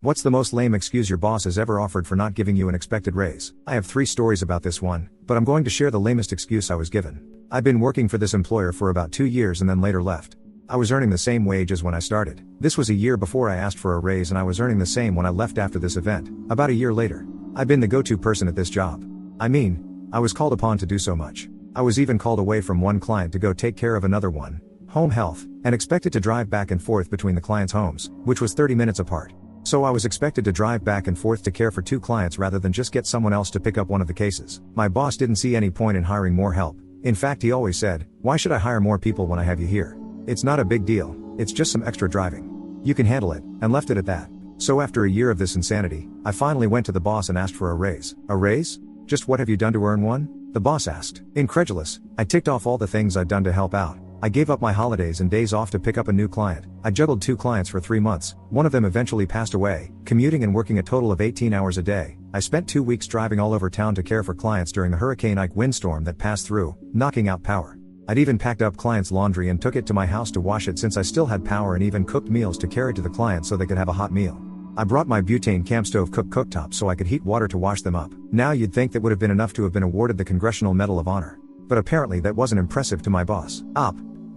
What's the most lame excuse your boss has ever offered for not giving you an expected raise? I have 3 stories about this one, but I'm going to share the lamest excuse I was given. I've been working for this employer for about 2 years and then later left. I was earning the same wage as when I started. This was a year before I asked for a raise, and I was earning the same when I left after this event, about a year later. I've been the go-to person at this job. I mean, I was called upon to do so much. I was even called away from one client to go take care of another one, home health, and expected to drive back and forth between the clients' homes, which was 30 minutes apart. So I was expected to drive back and forth to care for 2 clients rather than just get someone else to pick up one of the cases. My boss didn't see any point in hiring more help. In fact, he always said, "Why should I hire more people when I have you here? It's not a big deal, it's just some extra driving. You can handle it," and left it at that. So after a year of this insanity, I finally went to the boss and asked for a raise. "A raise? Just what have you done to earn one?" the boss asked. Incredulous, I ticked off all the things I'd done to help out. I gave up my holidays and days off to pick up a new client. I juggled 2 clients for 3 months. One of them eventually passed away, commuting and working a total of 18 hours a day. I spent 2 weeks driving all over town to care for clients during the Hurricane Ike windstorm that passed through, knocking out power. I'd even packed up clients' laundry and took it to my house to wash it since I still had power, and even cooked meals to carry to the clients so they could have a hot meal. I brought my butane camp stove cooktop so I could heat water to wash them up. Now you'd think that would have been enough to have been awarded the Congressional Medal of Honor. But apparently that wasn't impressive to my boss.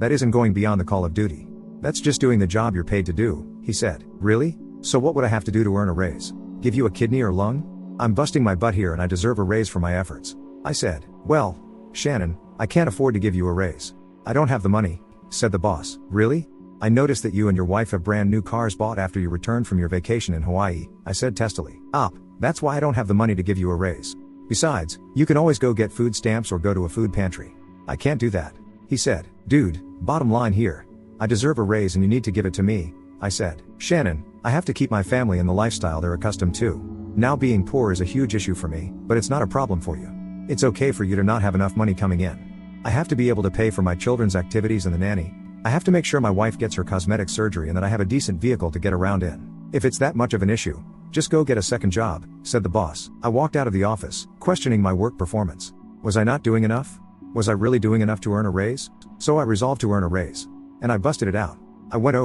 That isn't going beyond the call of duty. That's just doing the job you're paid to do," he said. "Really? So what would I have to do to earn a raise? Give you a kidney or lung? I'm busting my butt here and I deserve a raise for my efforts." I said, "Well, Shannon, I can't afford to give you a raise. I don't have the money," said the boss. "Really? I noticed that you and your wife have brand new cars bought after you returned from your vacation in Hawaii," I said testily. That's why I don't have the money to give you a raise. Besides, you can always go get food stamps or go to a food pantry." "I can't do that," he said. "Dude, bottom line here. I deserve a raise and you need to give it to me," I said. "Shannon, I have to keep my family in the lifestyle they're accustomed to. Now being poor is a huge issue for me, but it's not a problem for you. It's okay for you to not have enough money coming in. I have to be able to pay for my children's activities and the nanny. I have to make sure my wife gets her cosmetic surgery and that I have a decent vehicle to get around in. If it's that much of an issue, just go get a second job," said the boss. I walked out of the office, questioning my work performance. Was I not doing enough? Was I really doing enough to earn a raise? So I resolved to earn a raise. And I busted it out. I went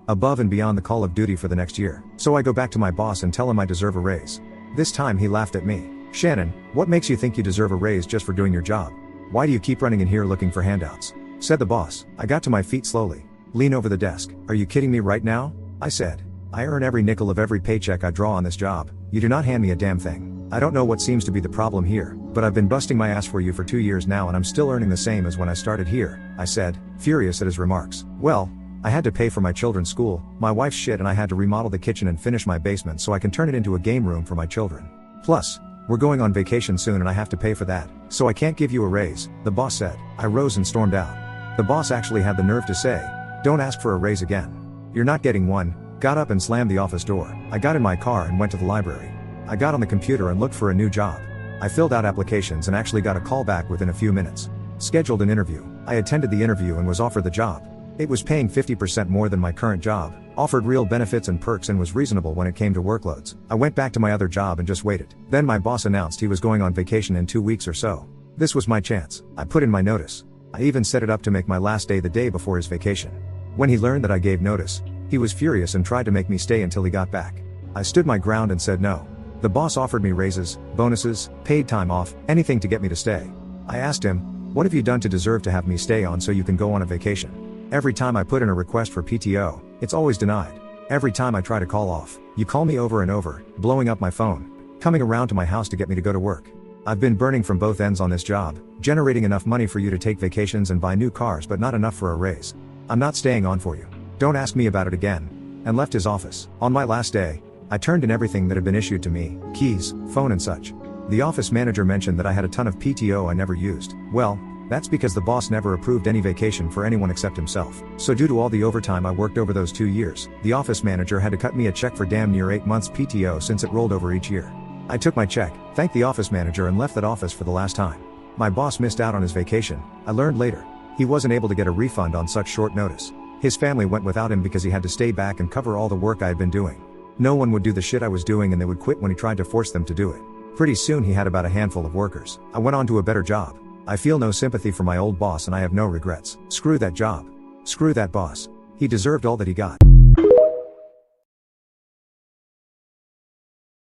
above and beyond the call of duty for the next year. So I go back to my boss and tell him I deserve a raise. This time he laughed at me. "Shannon, what makes you think you deserve a raise just for doing your job? Why do you keep running in here looking for handouts?" said the boss. I got to my feet slowly. "Lean over the desk. Are you kidding me right now?" I said. "I earn every nickel of every paycheck I draw on this job. You do not hand me a damn thing. I don't know what seems to be the problem here, but I've been busting my ass for you for 2 years now and I'm still earning the same as when I started here," I said, furious at his remarks. "Well, I had to pay for my children's school, my wife's shit, and I had to remodel the kitchen and finish my basement so I can turn it into a game room for my children. Plus, we're going on vacation soon and I have to pay for that, so I can't give you a raise," the boss said. I rose and stormed out. The boss actually had the nerve to say, "Don't ask for a raise again. You're not getting one," got up and slammed the office door. I got in my car and went to the library. I got on the computer and looked for a new job. I filled out applications and actually got a call back within a few minutes. Scheduled an interview. I attended the interview and was offered the job. It was paying 50% more than my current job, offered real benefits and perks, and was reasonable when it came to workloads. I went back to my other job and just waited. Then my boss announced he was going on vacation in 2 weeks or so. This was my chance. I put in my notice. I even set it up to make my last day the day before his vacation. When he learned that I gave notice, he was furious and tried to make me stay until he got back. I stood my ground and said no. The boss offered me raises, bonuses, paid time off, anything to get me to stay. I asked him, "What have you done to deserve to have me stay on so you can go on a vacation? Every time I put in a request for PTO, it's always denied. Every time I try to call off, you call me over and over, blowing up my phone, coming around to my house to get me to go to work. I've been burning from both ends on this job, generating enough money for you to take vacations and buy new cars but not enough for a raise. I'm not staying on for you. Don't ask me about it again," and left his office. On my last day, I turned in everything that had been issued to me, keys, phone and such. The office manager mentioned that I had a ton of PTO I never used. Well, that's because the boss never approved any vacation for anyone except himself. So due to all the overtime I worked over those 2 years, the office manager had to cut me a check for damn near 8 months PTO since it rolled over each year. I took my check, thanked the office manager and left that office for the last time. My boss missed out on his vacation. I learned later. He wasn't able to get a refund on such short notice. His family went without him because he had to stay back and cover all the work I had been doing. No one would do the shit I was doing and they would quit when he tried to force them to do it. Pretty soon he had about a handful of workers. I went on to a better job. I feel no sympathy for my old boss and I have no regrets. Screw that job. Screw that boss. He deserved all that he got.